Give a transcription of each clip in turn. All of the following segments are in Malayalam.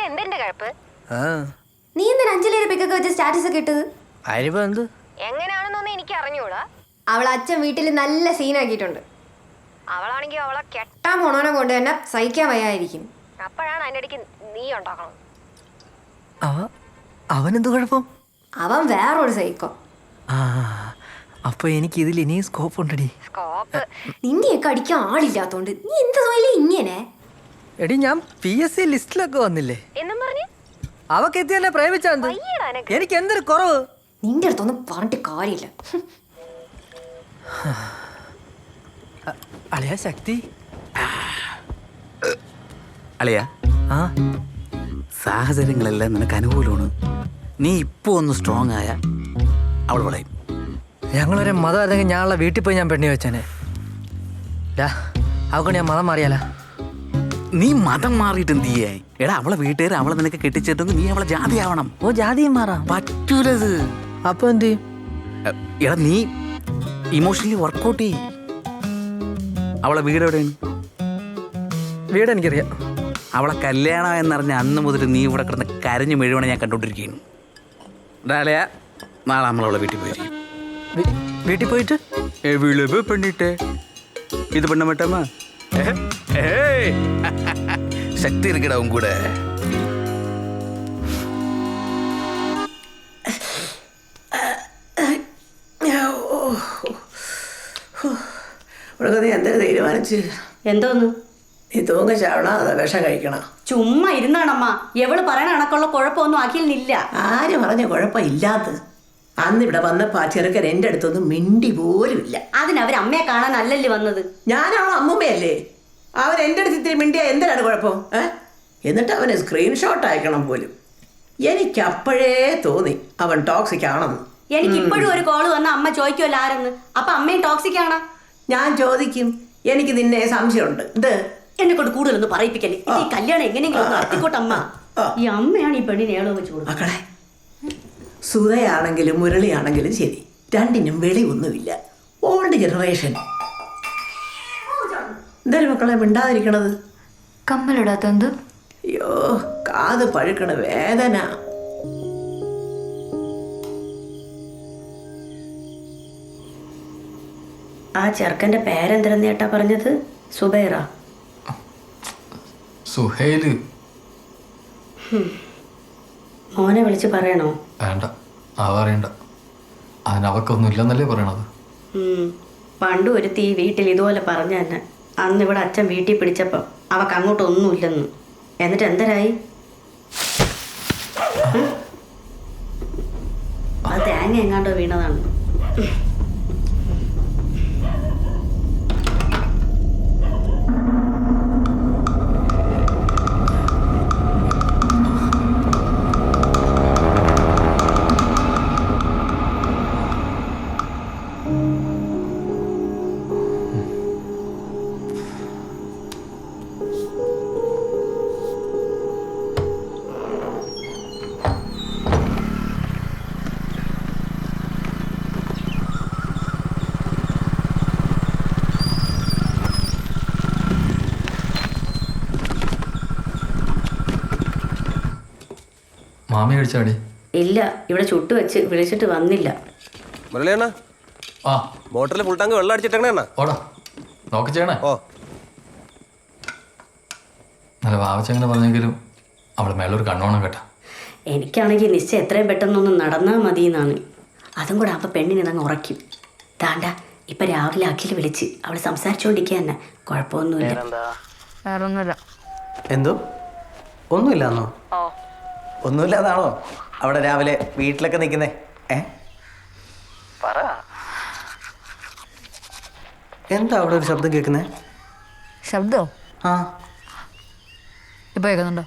എന്തിന്റെ കഴപ്പ്? നീ എന്തിനാ അഞ്ജലിയുടെ പിക്കൊക്കെ വെച്ച് സ്റ്റാറ്റസ് ഒക്കെ ഇട്ടത്? എങ്ങനെയാണെന്നൊന്നും എനിക്ക് അറിഞ്ഞൂടാ. അവളെ അച്ഛൻ വീട്ടിൽ നല്ല സീനാക്കിയിട്ടുണ്ട്. അവളാണെങ്കിൽ അവളെ കെട്ടാൻ പോണോനെ കൊണ്ട് തന്നെ സഹിക്കാൻ വയ്യായിരിക്കും. അപ്പോഴാണ് അതിന്റെ ഇടയ്ക്ക് നീ ഉണ്ടാക്കണം. അവനെന്ത് കുഴപ്പം? അവൻ വേറൊരു സൈക്കോ. അപ്പൊ എനിക്ക് ഇതിൽ ഇനിയും സ്കോപ്പ് ഉണ്ടടി. സ്കോപ്പ് നിന്നെയൊക്കെ അടിക്കാൻ ആളില്ലാത്തോണ്ട് നീ എന്ത് തോന്നില്ല ഇങ്ങനെ. എടി ഞാൻ PSC ലിസ്റ്റിലൊക്കെ വന്നില്ലേ എന്നും പറഞ്ഞ് അവക്ക് എത്തി എന്നെ പ്രേമിച്ചാ എനിക്ക് എന്തൊരു കുറവ്. നിന്റെ അടുത്തൊന്നും പറഞ്ഞിട്ട് കാര്യമില്ല. അളിയ ശക്തി അളിയ സാഹചര്യങ്ങളെല്ലാം നിനക്ക് അനുകൂലമാണ്. നീ ഇപ്പൊ ഒന്ന് സ്ട്രോങ് ആയ അവൾ വളയും. ഞങ്ങളൊരു മതം അല്ലെങ്കിൽ ഞാനുള്ള വീട്ടിൽ പോയി ഞാൻ പെണ്ണി വെച്ചേനെ. അവക്കൊണ്ട് ഞാൻ മതം മാറിയാല. നീ മതം മാറിയിട്ട് എന്ത് ചെയ്യായി? എടാ അവളെ വീട്ടുകാർ അവളെ നിനക്ക് കെട്ടിച്ചിട്ടെങ്കിൽ നീ അവളെ ജാതി ആവണം. ഓ ജാതിയും മാറാം പറ്റൂലത്. അപ്പൊ എന്ത് ചെയ്യും? എടാ നീ ഇമോഷണലി വർക്കൗട്ട് ചെയ്യും. അവളെ വീട് എവിടെയാണ്? വീട് എനിക്കറിയാം. അവളെ കല്യാണം എന്നറിഞ്ഞ അന്ന് മുതൽ നീ ഇവിടെ കിടന്ന് കരഞ്ഞു മെഴുവണ ഞാൻ കണ്ടോണ്ടിരിക്കുകയാണ്. ഡാലയ നാളെ നമ്മളവളെ വീട്ടിൽ പോയിരിക്കും. വീട്ടിൽ പോയിട്ട് പെണ്ണിട്ടെ ഇത് പെണ്ണ മട്ടമ്മ ശക്തി ഇരിക്കടവും കൂടെ. എന്തൊരു തീരുമാനിച്ച് എന്തോന്ന്? നീ തൂങ്ങ ചാവണ അതോ വിഷം കഴിക്കണം? ചുമ്മാ ഇരുന്നാണമ്മ. എവള് പറയണ കണക്കുള്ള കുഴപ്പമൊന്നും അഖിലിനില്ല. ആര് പറഞ്ഞ കുഴപ്പമില്ലാത്തത്? അന്ന് ഇവിടെ വന്നപ്പോ ആ ചെറുക്കൻ എൻ്റെ അടുത്തൊന്നും മിണ്ടി പോലും ഇല്ല. അതിനവർ അമ്മയെ കാണാനല്ലല്ലേ വന്നത്? ഞാൻ അവളെ അമ്മൂമ്മയല്ലേ? അവൻ എൻ്റെ അടുത്ത് ഇത്തിരി മിണ്ടിയാ എന്തിനാണ് കുഴപ്പം? എന്നിട്ട് അവന് സ്ക്രീൻഷോട്ട് അയക്കണം പോലും. എനിക്കപ്പോഴേ തോന്നി അവൻ ടോക്സിക് ആണെന്ന്. എനിക്ക് ഇപ്പോഴും ഒരു കോള് വന്ന അമ്മ ചോദിക്കുമല്ലോ ആരെന്ന്. അപ്പൊ അമ്മയും ടോക്സിക് ആണോ? ഞാൻ ചോദിക്കും. എനിക്ക് നിന്നെ സംശയമുണ്ട്. ഇത് എന്നെ കൊണ്ട് കൂടുതലൊന്നും പറയിപ്പിക്കല്ലേ. ഈ കല്യാണം എങ്ങനെയെങ്കിലും നടത്തിക്കോട്ടമ്മ. ഈ അമ്മയാണ് ഈ പെണ്ണിനെ ഏളോ വെച്ച് കൊടുക്കുന്നത്. മക്കളെ, സുധയാണെങ്കിലും മുരളിയാണെങ്കിലും ശരി, രണ്ടിനും വെളിവൊന്നുമില്ല. Old generation. എന്തായാലും മക്കളെ മിണ്ടാതിരിക്കണത്? കമ്മലിടാത്തെന്ത്? അയ്യോ, കാത് പഴുക്കണ വേദന. ആ ചെറുക്കന്റെ പേരെന്തിരെന്ന് ചേട്ടാ പറഞ്ഞത്? സുബൈറ? സുഹൈല്. മോനെ വിളിച്ച് പറയണോ? വേണ്ട, അവറിയണ്ട. അതിനവക്കൊന്നും ഇല്ലെന്നല്ലേ പറയണത്. പണ്ട് ഒരുത്തി ഈ വീട്ടിൽ ഇതുപോലെ പറഞ്ഞു തന്നെ. അന്ന് ഇവിടെ അച്ഛൻ വീട്ടിൽ പിടിച്ചപ്പോൾ അവക്ക് അങ്ങോട്ടൊന്നുമില്ലെന്ന്. എന്നിട്ട് എന്തരായി? അത് തേങ്ങ എങ്ങാണ്ടോ വീണതാണ്. മാമി കഴിച്ചാടി? ഇല്ല, ഇവിടെ ചുട്ടു വെച്ച് വിളിച്ചിട്ട് വന്നില്ല. മുരളിയണ്ണ, ആ മോട്ടറിൽ ഫുൾ ടാങ്ക് വെള്ളം അടിച്ചിട്ടേണ. ഓടാ നോക്കി ചെയ്യണേ. ഓ നല്ല വാവച്ചെങ്ങനെ പറഞ്ഞെങ്കിലും അവളെ മേളൊരു കണ്ണോണം കേട്ടാ. എനിക്കാണെങ്കിൽ നിശ്ചയം എത്രയും പെട്ടെന്നൊന്ന് നടന്നാൽ മതി എന്നാണ്. അതും കൂടെ അപ്പം പെണ്ണിനെ അങ്ങ് ഉറയ്ക്കും. താണ്ട ഇപ്പം രാവിലെ അഖിൽ വിളിച്ച് അവൾ സംസാരിച്ചുകൊണ്ടിരിക്കുക തന്നെ. കുഴപ്പമൊന്നുമില്ല. എന്തോ ഒന്നുമില്ലാന്നോ? ഒന്നുമില്ലാതാണോ അവിടെ രാവിലെ വീട്ടിലൊക്കെ നിൽക്കുന്നേ? പറ, എന്താ അവിടെ ഒരു ശബ്ദം കേൾക്കുന്നേ? ശബ്ദോ? ആ, ഇപ്പൊ കേൾക്കുന്നുണ്ടോ?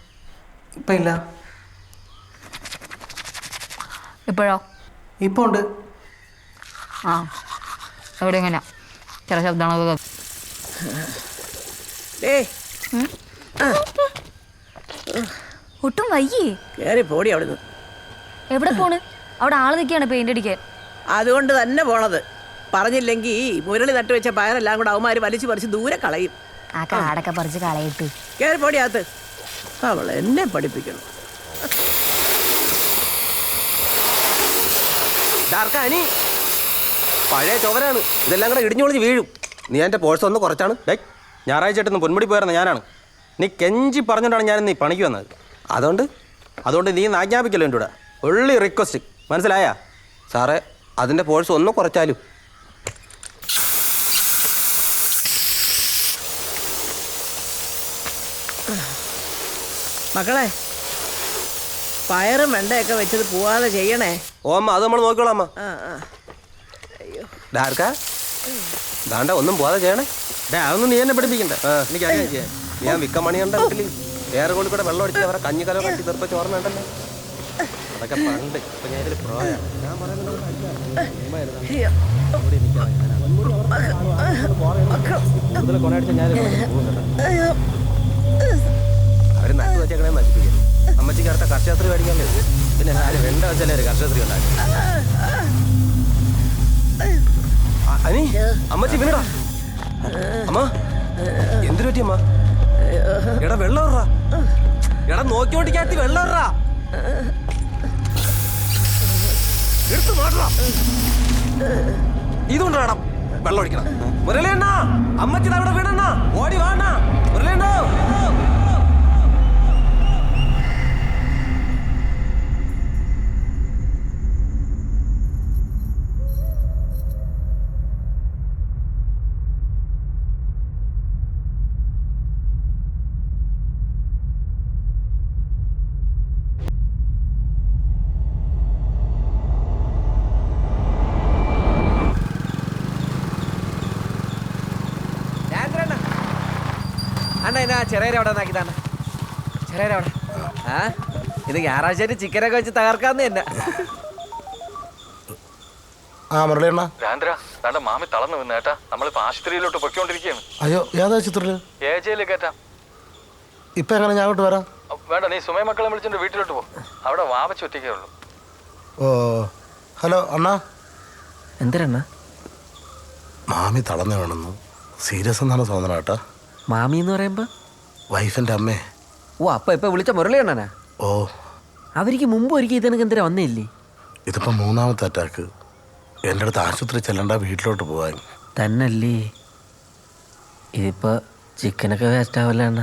ഇപ്പം ഇല്ല. ഇപ്പോഴോ? ഇപ്പോൾ ഉണ്ട്. ആ, എവിടെ എങ്ങനെയാ ചില ശബ്ദങ്ങളൊക്കെ. ഒട്ടും വയ്യേ. കയറി പോടി അവിടുന്ന്. എവിടെ പോണ്? അവിടെ ആള് നിൽക്കുകയാണ് പെയിന്റ് അടിക്കാൻ. അതുകൊണ്ട് തന്നെ പോണത്. പറഞ്ഞില്ലെങ്കിൽ മുരളി നട്ടുവെച്ച പയറെല്ലാം കൂടെ അവന്മാര് വലിച്ചു പറിച്ച് ദൂരെ കളയും. ആ കാടൊക്കെ പറിച്ച് കളയിട്ട് കയറി പോടി അകത്ത്. അവൾ എന്നെ പഠിപ്പിക്കണം. അനി പഴയ ചുവരാണ്, ഇതെല്ലാം കൂടെ ഇടിഞ്ഞു പൊളിച്ച് വീഴും. നീ എൻ്റെ പോഴ്സ് ഒന്ന് കുറച്ചാണ്. ഞായറാഴ്ച ആയിട്ടൊന്ന് പൊന്മുടി പോയിരുന്ന ഞാനാണ്. നീ കെഞ്ചി പറഞ്ഞുകൊണ്ടാണ് ഞാൻ നീ പണിക്ക് വന്നത്. അതുകൊണ്ട് നീ ആജ്ഞാപിക്കല്ലോ എൻ്റെ കൂടെ. ഉള്ളി റിക്വസ്റ്റ്, മനസ്സിലായാ? സാറേ, അതിൻ്റെ പോഴ്സ് ഒന്ന് കുറച്ചാലും. മക്കളെ, പയറും വെണ്ടയൊക്കെ വെച്ചത് പോവാതെ ചെയ്യണേ. ഓ അമ്മ, അത് നമ്മൾ നോക്കിക്കോളാം അമ്മ. ഡാർക്കാ ദാണ്ട ഒന്നും പോവാതെ ചെയ്യണേ. അതൊന്നും നീ എന്നെ പഠിപ്പിക്കണ്ട. എനിക്ക് അറിയാം ചെയ്യാൻ. ഞാൻ വിക്കമണിയുണ്ട വീട്ടിൽ വേറെ കോഴി കൂടെ വെള്ളം അടിച്ച് അവരെ കഞ്ഞിക്കലോ കട്ടി തെറിപ്പിച്ച് ഓർമ്മയുണ്ടല്ലോ. അതൊക്കെ പണ്ട്. ഇപ്പൊ ഞാൻ ഇതിൽ പ്രോയാ. ഞാൻ പറയുന്നത് അവര് നട്ടു വെച്ചേക്കണേ നശിപ്പിക്കാൻ. അമ്മച്ചിക്ക് അടുത്ത കർഷകശ്രീ മേടിക്കാല്ലേ. പിന്നെ ആര് വെണ്ട വെച്ചാലേ ഒരു കർഷകശ്രീ ഉണ്ടാക്കി. അനി അമ്മച്ചി പിന്നടാ. അമ്മ എന്തിനു പറ്റി അമ്മ? എടാ വെള്ളം ഇറ. എടാ നോക്കിയോണ്ടിക്കകത്തി വെള്ളം ഇറ. എടുത്തു മാറ്റാ. ഇതുകൊണ്ടാണ് വെള്ളം ഒഴിക്കണം. മുരളിയണ്ണ, അമ്മച്ചി അവിടെ വീണണ്ണ, ഓടി വാണ. മുരളിയണ്ണ, അണ്ണ എന്നാ ചെറിയ അവിടെ നാക്കിതാണ്. ചെറിയ അവിടെ ഇത് ഞായറാഴ്ച ചിക്കനൊക്കെ വെച്ച് തകർക്കാന്ന് തന്നെ. മുരളിയണ്ണ. മാമി തളർന്നു വന്നു ഏട്ടാ. നമ്മളിപ്പോ ആശുപത്രിയിലോട്ട് പൊയ്ക്കൊണ്ടിരിക്കുകയാണ്. അയ്യോ, ഏതാശുപത്രിയില്? ഏജയില് കയറ്റാം. ഇപ്പൊ എങ്ങനെ ഞാൻ അങ്ങോട്ട് വരാം? വേണ്ട, നീ സുമയ മക്കളെ വിളിച്ചിട്ട് വീട്ടിലോട്ട് പോ. അവിടെ വാവച്ച് ഒറ്റയ്ക്കേ ഉള്ളൂ. ഓ, ഹലോ അണ്ണാ. എന്തരണ്ണ? മാമി തളർന്നു വേണമെന്നു. സീരിയസ് എന്നാണ് തോന്നണ കേട്ടാ. മാമി എന്ന് പറയുമ്പോ വൈഫിന്റെ അമ്മേ. ഓ, അപ്പൊ ഇപ്പൊ വിളിച്ച മുരളിയണ്ണനാ? ഓ, അവർക്ക് മുമ്പ് ഒരിക്കൽ ഇതെനിക്ക് എന്തിനാ വന്നില്ലേ? ഇതിപ്പോ 3ാമത്തെ അറ്റാക്ക്. എൻ്റെ അടുത്ത് ആശുപത്രി ചെല്ലണ്ട, വീട്ടിലോട്ട് പോവാൻ. തന്നല്ലേ? ഇതിപ്പോ ചിക്കനൊക്കെ വേസ്റ്റ് ആവല്ലേ അണ്ണ?